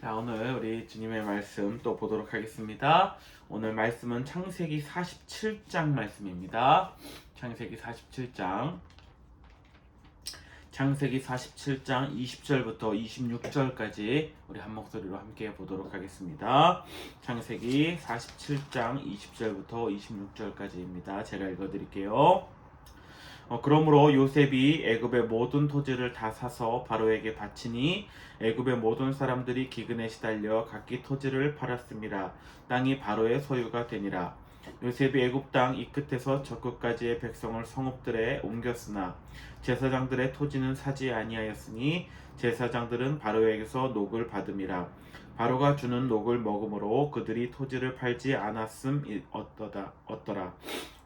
자, 오늘 우리 주님의 말씀 또 보도록 하겠습니다. 오늘 말씀은 창세기 47장 말씀입니다. 창세기 47장 20절부터 26절까지 우리 한 목소리로 함께 보도록 하겠습니다. 창세기 47장 20절부터 26절까지입니다. 제가 읽어드릴게요. 그러므로 요셉이 애굽의 모든 토지를 다 사서 바로에게 바치니 애굽의 모든 사람들이 기근에 시달려 각기 토지를 팔았습니다. 땅이 바로의 소유가 되니라. 요셉이 애굽 땅 이 끝에서 저 끝까지의 백성을 성읍들에 옮겼으나 제사장들의 토지는 사지 아니하였으니 제사장들은 바로에게서 녹을 받음이라. 바로가 주는 녹을 먹음으로 그들이 토지를 팔지 않았음 어떠라.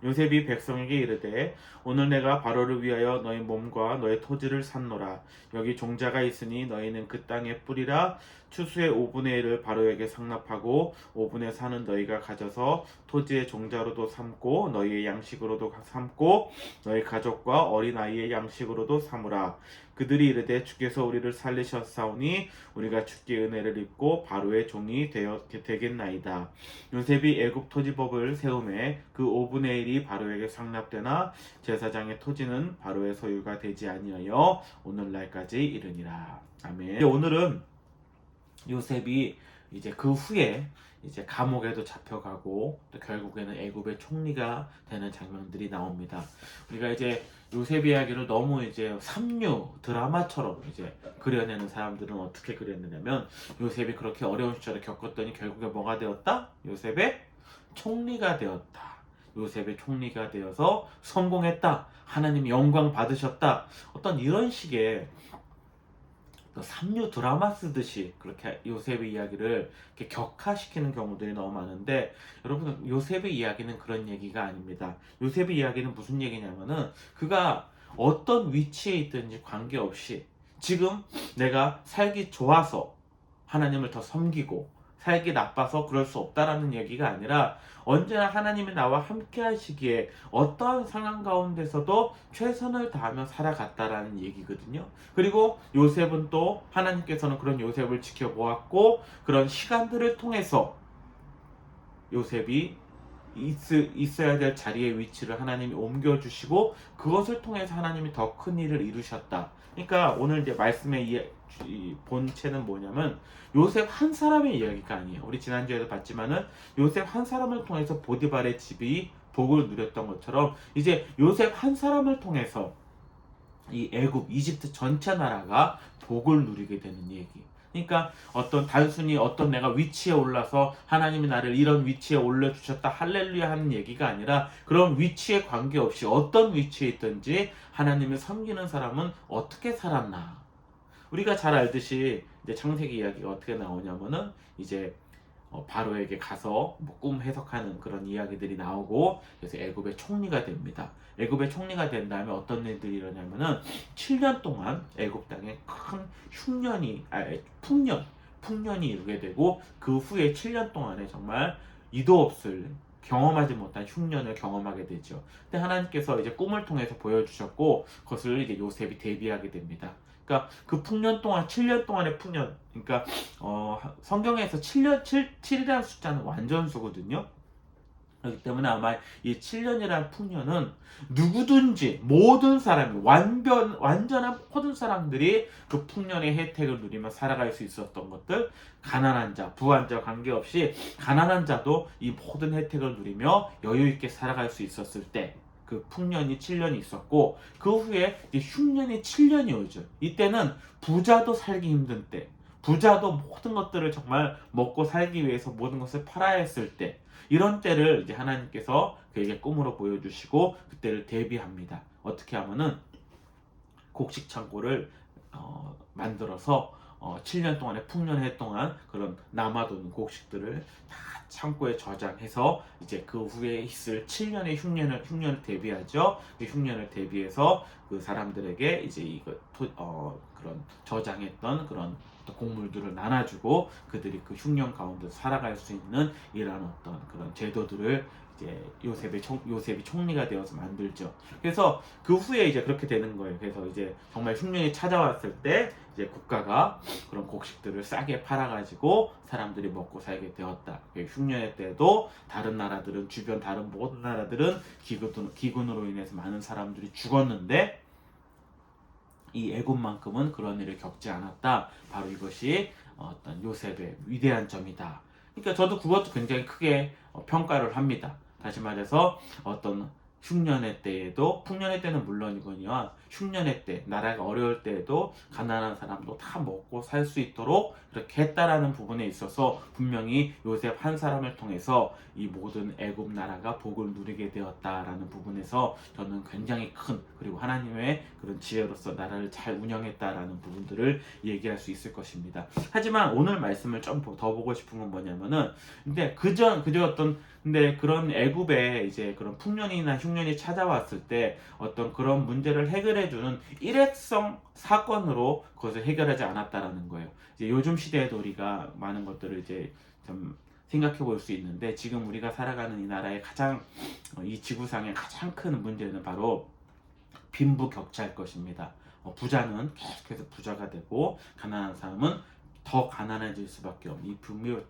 요셉이 백성에게 이르되 오늘 내가 바로를 위하여 너희 몸과 너희 토지를 샀노라. 여기 종자가 있으니 너희는 그 땅에 뿌리라. 추수의 5분의 1을 바로에게 상납하고 5분의 4는 너희가 가져서 토지의 종자로도 삼고 너희의 양식으로도 삼고 너희 가족과 어린아이의 양식으로도 삼으라. 그들이 이르되 주께서 우리를 살리셨사오니 우리가 주께 은혜를 입고 바로의 종이 되겠나이다. 요셉이 애굽 토지법을 세우매 그 5분의 1이 바로에게 상납되나 제사장의 토지는 바로의 소유가 되지 아니하여 오늘날까지 이르니라. 아멘. 오늘은 요셉이 이제 그 후에 이제 감옥에도 잡혀가고 또 결국에는 애굽의 총리가 되는 장면들이 나옵니다. 우리가 이제 요셉 이야기를 너무 이제 삼류 드라마처럼 이제 그려내는 사람들은 어떻게 그렸느냐면 요셉이 그렇게 어려운 시절을 겪었더니 결국에 뭐가 되었다? 요셉의 총리가 되었다. 요셉의 총리가 되어서 성공했다. 하나님이 영광 받으셨다. 어떤 이런 식의 삼류 드라마 쓰듯이 그렇게 요셉의 이야기를 이렇게 격화시키는 경우들이 너무 많은데, 여러분, 요셉의 이야기는 그런 얘기가 아닙니다. 요셉의 이야기는 무슨 얘기냐면은 그가 어떤 위치에 있든지 관계없이 지금 내가 살기 좋아서 하나님을 더 섬기고 살기 나빠서 그럴 수 없다라는 얘기가 아니라 언제나 하나님이 나와 함께 하시기에 어떠한 상황 가운데서도 최선을 다하며 살아갔다라는 얘기거든요. 그리고 요셉은 또 하나님께서는 그런 요셉을 지켜보았고 그런 시간들을 통해서 요셉이 있어야 될 자리의 위치를 하나님이 옮겨주시고 그것을 통해서 하나님이 더 큰 일을 이루셨다. 그러니까 오늘 이제 말씀의 이 본체는 뭐냐면 요셉 한 사람의 이야기가 아니에요. 우리 지난주에도 봤지만은 요셉 한 사람을 통해서 보디발의 집이 복을 누렸던 것처럼 이제 요셉 한 사람을 통해서 이 애굽, 이집트 전체 나라가 복을 누리게 되는 얘기. 그러니까 단순히 어떤 내가 위치에 올라서 하나님이 나를 이런 위치에 올려주셨다 할렐루야 하는 얘기가 아니라 그런 위치에 관계없이 어떤 위치에 있든지 하나님을 섬기는 사람은 어떻게 살았나. 우리가 잘 알듯이 이제 창세기 이야기가 어떻게 나오냐면은 이제 바로에게 가서 뭐꿈 해석하는 그런 이야기들이 나오고 그래서 애굽의 총리가 됩니다. 애굽의 총리가 된 다음에 어떤 일들이 일어나냐면은 7년 동안 애굽 땅에 큰 풍년이 이루게 되고 그 후에 7년 동안에 정말 이도 없을 경험하지 못한 흉년을 경험하게 되죠. 근데 하나님께서 이제 꿈을 통해서 보여주셨고 그것을 이제 요셉이 대비하게 됩니다. 그러니까 그 풍년 동안 7년 동안의 풍년, 그러니까 성경에서 7이라는 숫자는 완전수거든요. 그렇기 때문에 아마 이 7년이라는 풍년은 누구든지 모든 사람이 완전한 모든 사람들이 그 풍년의 혜택을 누리며 살아갈 수 있었던 것들, 가난한 자, 부한 자 관계없이 가난한 자도 이 모든 혜택을 누리며 여유 있게 살아갈 수 있었을 때 그 풍년이 7년이 있었고 그 후에 흉년이 7년이 오죠. 이때는 부자도 살기 힘든 때, 부자도 모든 것들을 정말 먹고 살기 위해서 모든 것을 팔아야 했을 때, 이런 때를 이제 하나님께서 그에게 꿈으로 보여주시고 그때를 대비합니다. 어떻게 하면은 곡식 창고를 만들어서 7년 동안의 풍년해 동안 그런 남아도는 곡식들을 다 창고에 저장해서 이제 그 후에 있을 7년의 흉년을 대비하죠. 그 흉년을 대비해서 그 사람들에게 이제 그런 저장했던 그런 곡물들을 나눠주고 그들이 그 흉년 가운데 살아갈 수 있는 이런 어떤 그런 제도들을 이제 요셉이 총리가 되어서 만들죠. 그래서 그 후에 이제 그렇게 되는 거예요. 그래서 이제 정말 흉년이 찾아왔을 때 이제 국가가 그런 곡식들을 싸게 팔아가지고 사람들이 먹고 살게 되었다. 흉년의 때도 다른 나라들은 주변 다른 모든 나라들은 기근으로 인해서 많은 사람들이 죽었는데 이 애굽만큼은 그런 일을 겪지 않았다. 바로 이것이 어떤 요셉의 위대한 점이다. 그러니까 저도 그것도 굉장히 크게 평가를 합니다. 다시 말해서 어떤 흉년의 때에도 풍년의 때는 물론이거니와 흉년의 때 나라가 어려울 때에도 가난한 사람도 다 먹고 살 수 있도록 그렇게 했다라는 부분에 있어서 분명히 요셉 한 사람을 통해서 이 모든 애굽 나라가 복을 누리게 되었다라는 부분에서 저는 굉장히 큰 그리고 하나님의 그런 지혜로서 나라를 잘 운영했다라는 부분들을 얘기할 수 있을 것입니다. 하지만 오늘 말씀을 좀 더 보고 싶은 건 뭐냐면은 근데 그저 어떤 근데 그런 애굽에 이제 그런 풍년이나 흉년이 찾아왔을 때 어떤 그런 문제를 해결해주는 일회성 사건으로 그것을 해결하지 않았다라는 거예요. 이제 요즘 시대에도 우리가 많은 것들을 이제 좀 생각해 볼 수 있는데 지금 우리가 살아가는 이 나라의 가장 이 지구상의 가장 큰 문제는 바로 빈부격차일 것입니다. 부자는 계속해서 부자가 되고 가난한 사람은 더 가난해질 수밖에 없는 이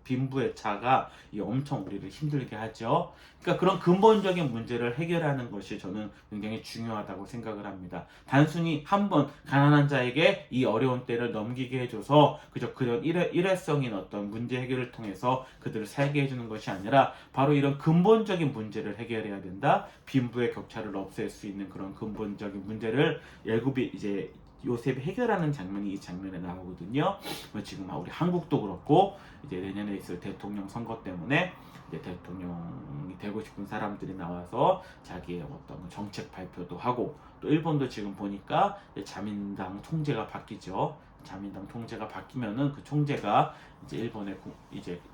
빈부의 차가 엄청 우리를 힘들게 하죠. 그러니까 그런 근본적인 문제를 해결하는 것이 저는 굉장히 중요하다고 생각을 합니다. 단순히 한번 가난한 자에게 이 어려운 때를 넘기게 해줘서 그저 그런 일회성인 어떤 문제 해결을 통해서 그들을 살게 해주는 것이 아니라 바로 이런 근본적인 문제를 해결해야 된다. 빈부의 격차를 없앨 수 있는 그런 근본적인 문제를 애굽이 이제 요셉이 해결하는 장면이 이 장면에 나오거든요. 지금 우리 한국도 그렇고 이제 내년에 있을 대통령 선거 때문에 이제 대통령이 되고 싶은 사람들이 나와서 자기의 어떤 정책 발표도 하고 또 일본도 지금 보니까 자민당 총재가 바뀌죠. 자민당 총재가 바뀌면은 그 총재가 이제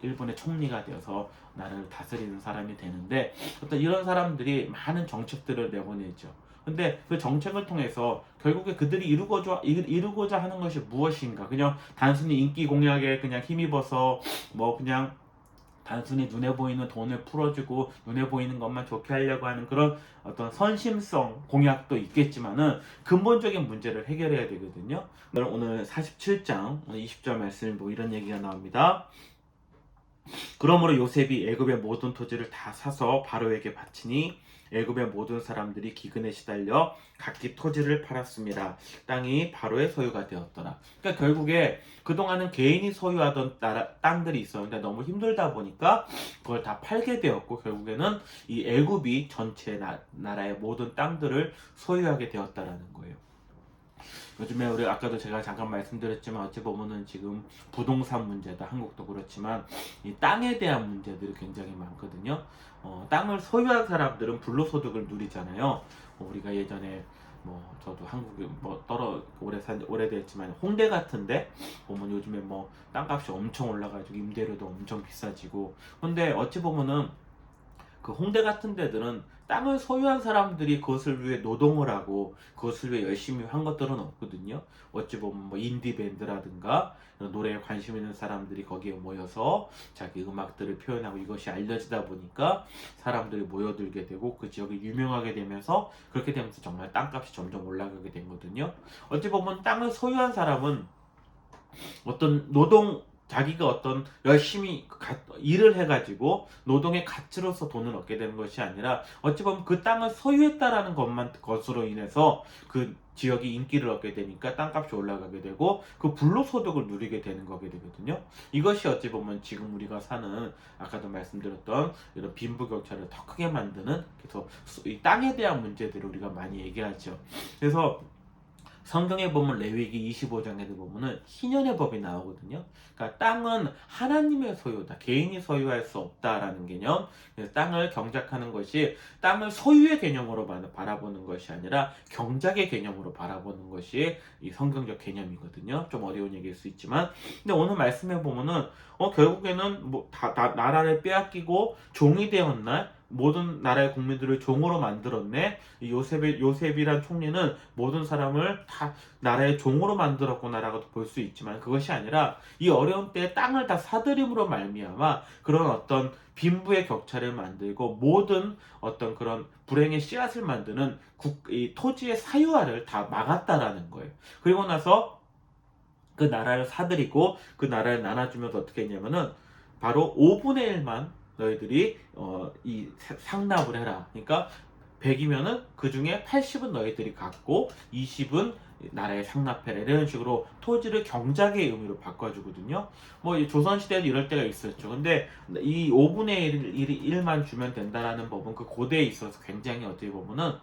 일본의 총리가 되어서 나라를 다스리는 사람이 되는데 어떤 이런 사람들이 많은 정책들을 내보내죠. 근데 그 정책을 통해서 결국에 그들이 이루고자 하는 것이 무엇인가? 그냥 단순히 인기 공약에 그냥 힘입어서 그냥 단순히 눈에 보이는 돈을 풀어주고 눈에 보이는 것만 좋게 하려고 하는 그런 어떤 선심성 공약도 있겠지만은 근본적인 문제를 해결해야 되거든요. 오늘 47장 20절 말씀 이런 얘기가 나옵니다. 그러므로 요셉이 애굽의 모든 토지를 다 사서 바로에게 바치니 애굽의 모든 사람들이 기근에 시달려 각기 토지를 팔았습니다. 땅이 바로의 소유가 되었더라. 그러니까 결국에 그동안은 개인이 소유하던 땅들이 있었는데 너무 힘들다 보니까 그걸 다 팔게 되었고 결국에는 이 애굽이 전체 나라의 모든 땅들을 소유하게 되었다라는 거예요. 요즘에 우리 아까도 제가 잠깐 말씀드렸지만 어찌 보면은 지금 부동산 문제도 한국도 그렇지만 이 땅에 대한 문제들이 굉장히 많거든요. 땅을 소유한 사람들은 불로소득을 누리잖아요. 우리가 예전에 저도 한국에 오래됐지만 홍대 같은데 보면 요즘에 땅값이 엄청 올라가지고 임대료도 엄청 비싸지고 근데 어찌 보면은 그 홍대 같은 데들은 땅을 소유한 사람들이 그것을 위해 노동을 하고 그것을 위해 열심히 한 것들은 없거든요. 어찌 보면 인디밴드라든가 노래에 관심 있는 사람들이 거기에 모여서 자기 음악들을 표현하고 이것이 알려지다 보니까 사람들이 모여들게 되고 그 지역이 유명하게 되면서 그렇게 되면서 정말 땅값이 점점 올라가게 된 거거든요. 어찌 보면 땅을 소유한 사람은 어떤 자기가 어떤 열심히 일을 해가지고 노동의 가치로서 돈을 얻게 되는 것이 아니라 어찌 보면 그 땅을 소유했다라는 것으로 인해서 그 지역이 인기를 얻게 되니까 땅값이 올라가게 되고 그 불로소득을 누리게 되는 거게 되거든요. 이것이 어찌 보면 지금 우리가 사는 아까도 말씀드렸던 이런 빈부격차를 더 크게 만드는 그래서 이 땅에 대한 문제들을 우리가 많이 얘기하죠. 그래서 성경에 보면 레위기 25장에도 보면은 희년의 법이 나오거든요. 그러니까 땅은 하나님의 소유다. 개인이 소유할 수 없다라는 개념. 그래서 땅을 경작하는 것이 땅을 소유의 개념으로 바라보는 것이 아니라 경작의 개념으로 바라보는 것이 이 성경적 개념이거든요. 좀 어려운 얘기일 수 있지만, 근데 오늘 말씀해 보면은 결국에는 나라를 빼앗기고 종이 되었나? 모든 나라의 국민들을 종으로 만들었네. 이 요셉이란 총리는 모든 사람을 다 나라의 종으로 만들었구나라고도 볼 수 있지만, 그것이 아니라 이 어려운 때에 땅을 다 사들임으로 말미암아 그런 어떤 빈부의 격차를 만들고 모든 어떤 그런 불행의 씨앗을 만드는 이 토지의 사유화를 다 막았다라는 거예요. 그리고 나서 그 나라를 사들이고 그 나라를 나눠주면서 어떻게 했냐면은 바로 5분의 1만 너희들이 이 상납을 해라. 그러니까 100이면은 그 중에 80은 너희들이 갖고 20은 나라에 상납해라. 이런 식으로 토지를 경작의 의미로 바꿔주거든요. 뭐 조선시대에도 이럴 때가 있었죠. 근데 이 5분의 1만 주면 된다라는 법은 그 고대에 있어서 굉장히 어떻게 보면은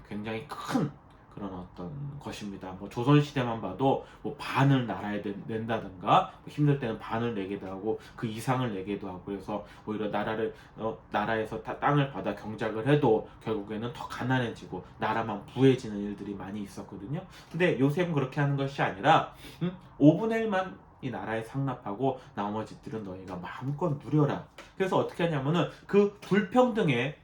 굉장히 큰 그런 어떤 것입니다. 뭐 조선시대만 봐도 뭐 반을 나라에 낸다든가, 뭐 힘들 때는 반을 내기도 하고 그 이상을 내기도 하고, 그래서 오히려 나라에서 땅을 받아 경작을 해도 결국에는 더 가난해지고 나라만 부해지는 일들이 많이 있었거든요. 근데 요셉은 그렇게 하는 것이 아니라 5분의 1만 이 나라에 상납하고 나머지들은 너희가 마음껏 누려라. 그래서 어떻게 하냐면은 그 불평등의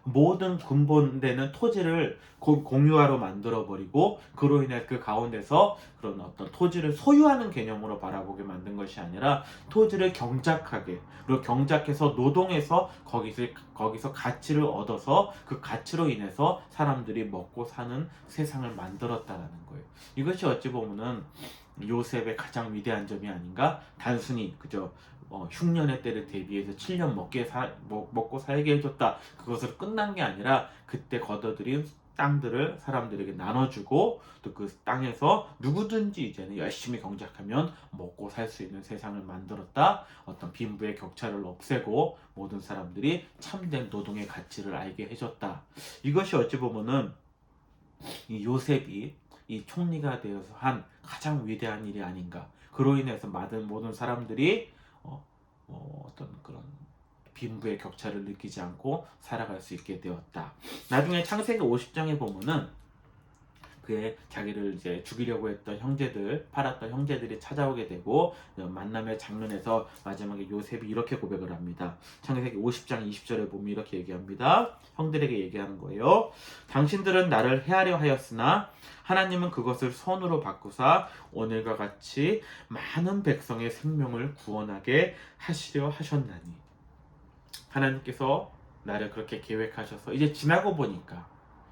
모든 근본되는 토지를 공유화로 만들어버리고, 그로 인해 그 가운데서 그런 어떤 토지를 소유하는 개념으로 바라보게 만든 것이 아니라 토지를 경작하게, 그리고 경작해서 노동해서 거기서 가치를 얻어서 그 가치로 인해서 사람들이 먹고 사는 세상을 만들었다라는 거예요. 이것이 어찌 보면은 요셉의 가장 위대한 점이 아닌가? 단순히 그저 흉년의 때를 대비해서 7년 먹고 살게 해줬다, 그것으로 끝난 게 아니라 그때 거둬들인 땅들을 사람들에게 나눠주고, 또 그 땅에서 누구든지 이제는 열심히 경작하면 먹고 살 수 있는 세상을 만들었다. 어떤 빈부의 격차를 없애고 모든 사람들이 참된 노동의 가치를 알게 해줬다. 이것이 어찌 보면은 이 요셉이 이 총리가 되어서 한 가장 위대한 일이 아닌가. 그로 인해서 많은 모든 사람들이 어떤 그런 빈부의 격차를 느끼지 않고 살아갈 수 있게 되었다. 나중에 창세기 50장에 보면은 그의 자기를 이제 죽이려고 했던 형제들, 팔았던 형제들이 찾아오게 되고 만남의 장면에서 마지막에 요셉이 이렇게 고백을 합니다. 창세기 50장 20절에 보면 이렇게 얘기합니다. 형들에게 얘기하는 거예요. 당신들은 나를 해하려 하였으나 하나님은 그것을 선으로 바꾸사 오늘과 같이 많은 백성의 생명을 구원하게 하시려 하셨나니. 하나님께서 나를 그렇게 계획하셔서 이제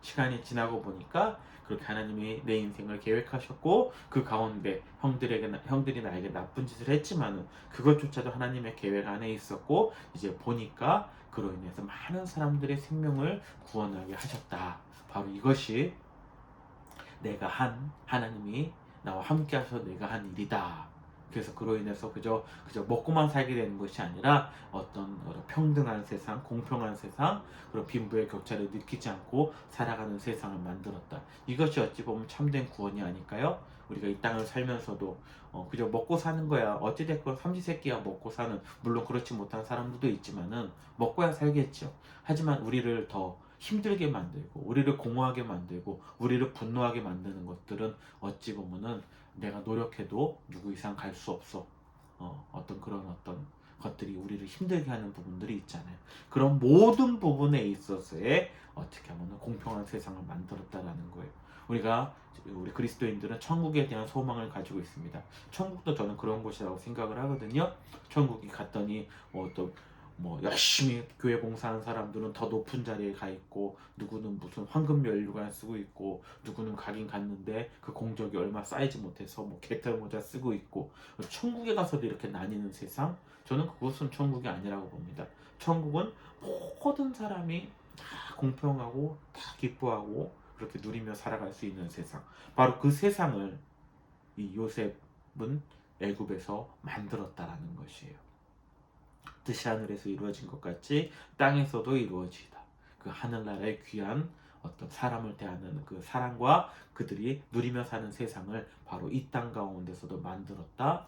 시간이 지나고 보니까 그렇게 하나님이 내 인생을 계획하셨고, 그 가운데 형들이 나에게 나쁜 짓을 했지만은 그것조차도 하나님의 계획 안에 있었고, 이제 보니까 그로 인해서 많은 사람들의 생명을 구원하게 하셨다. 바로 이것이 하나님이 나와 함께 하셔서 내가 한 일이다. 그래서 그로 인해서 그저 먹고만 살게 되는 것이 아니라 어떤 평등한 세상, 공평한 세상, 그런 빈부의 격차를 느끼지 않고 살아가는 세상을 만들었다. 이것이 어찌 보면 참된 구원이 아닐까요? 우리가 이 땅을 살면서도 그저 먹고 사는 거야. 어찌됐건 삼시세끼야 먹고 사는, 물론 그렇지 못한 사람들도 있지만은 먹고야 살겠죠. 하지만 우리를 더 힘들게 만들고 우리를 공허하게 만들고 우리를 분노하게 만드는 것들은 어찌 보면은 내가 노력해도 누구 이상 갈 수 없어. 어떤 그런 어떤 것들이 우리를 힘들게 하는 부분들이 있잖아요. 그런 모든 부분에 있어서의 어떻게 하면 공평한 세상을 만들었다라는 거예요. 우리 그리스도인들은 천국에 대한 소망을 가지고 있습니다. 천국도 저는 그런 곳이라고 생각을 하거든요. 천국이 갔더니 또 열심히 교회 봉사하는 사람들은 더 높은 자리에 가 있고, 누구는 무슨 황금 연료관 쓰고 있고, 누구는 가긴 갔는데 그 공적이 얼마 쌓이지 못해서 뭐 개털 모자 쓰고 있고, 천국에 가서도 이렇게 나뉘는 세상, 저는 그것은 천국이 아니라고 봅니다. 천국은 모든 사람이 다 공평하고 다 기뻐하고 그렇게 누리며 살아갈 수 있는 세상, 바로 그 세상을 이 요셉은 애굽에서 만들었다라는 것이에요. 뜻이 하늘에서 이루어진 것 같이 땅에서도 이루어지다. 그 하늘나라의 귀한 어떤 사람을 대하는 그 사랑과 그들이 누리며 사는 세상을 바로 이 땅 가운데서도 만들었다.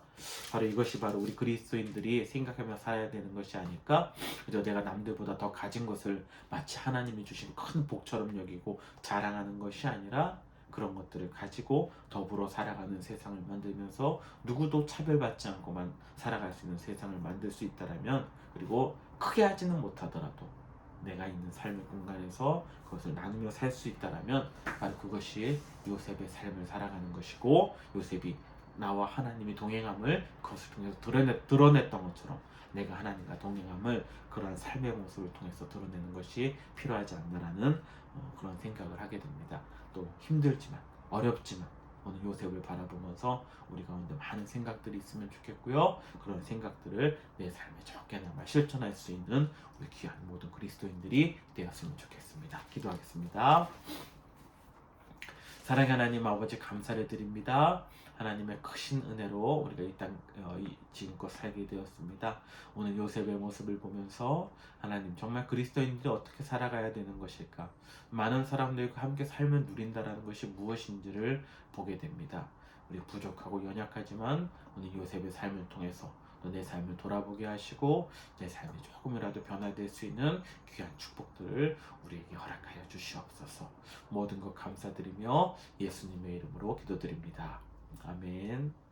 바로 이것이 바로 우리 그리스도인들이 생각하며 살아야 되는 것이 아닐까? 그저 내가 남들보다 더 가진 것을 마치 하나님이 주신 큰 복처럼 여기고 자랑하는 것이 아니라, 그런 것들을 가지고 더불어 살아가는 세상을 만들면서 누구도 차별받지 않고만 살아갈 수 있는 세상을 만들 수 있다라면, 그리고 크게 하지는 못하더라도 내가 있는 삶의 공간에서 그것을 나누며 살 수 있다라면 바로 그것이 요셉의 삶을 살아가는 것이고, 요셉이 나와 하나님이 동행함을 그것을 통해서 드러냈던 것처럼 내가 하나님과 동행함을 그러한 삶의 모습을 통해서 드러내는 것이 필요하지 않나라는 그런 생각을 하게 됩니다. 또 힘들지만 어렵지만 오늘 요셉을 바라보면서 우리 가운데 많은 생각들이 있으면 좋겠고요. 그런 생각들을 내 삶에 적게나마 실천할 수 있는 우리 귀한 모든 그리스도인들이 되었으면 좋겠습니다. 기도하겠습니다. 사랑의 하나님 아버지, 감사를 드립니다. 하나님의 크신 은혜로 우리가 이 땅 지금껏 살게 되었습니다. 오늘 요셉의 모습을 보면서 하나님, 정말 그리스도인들이 어떻게 살아가야 되는 것일까, 많은 사람들과 함께 삶을 누린다라는 것이 무엇인지를 보게 됩니다. 우리 부족하고 연약하지만 오늘 요셉의 삶을 통해서 또 내 삶을 돌아보게 하시고 내 삶이 조금이라도 변화될 수 있는 귀한 축복들을 우리에게 허락하여 주시옵소서. 모든 것 감사드리며 예수님의 이름으로 기도드립니다. 아멘.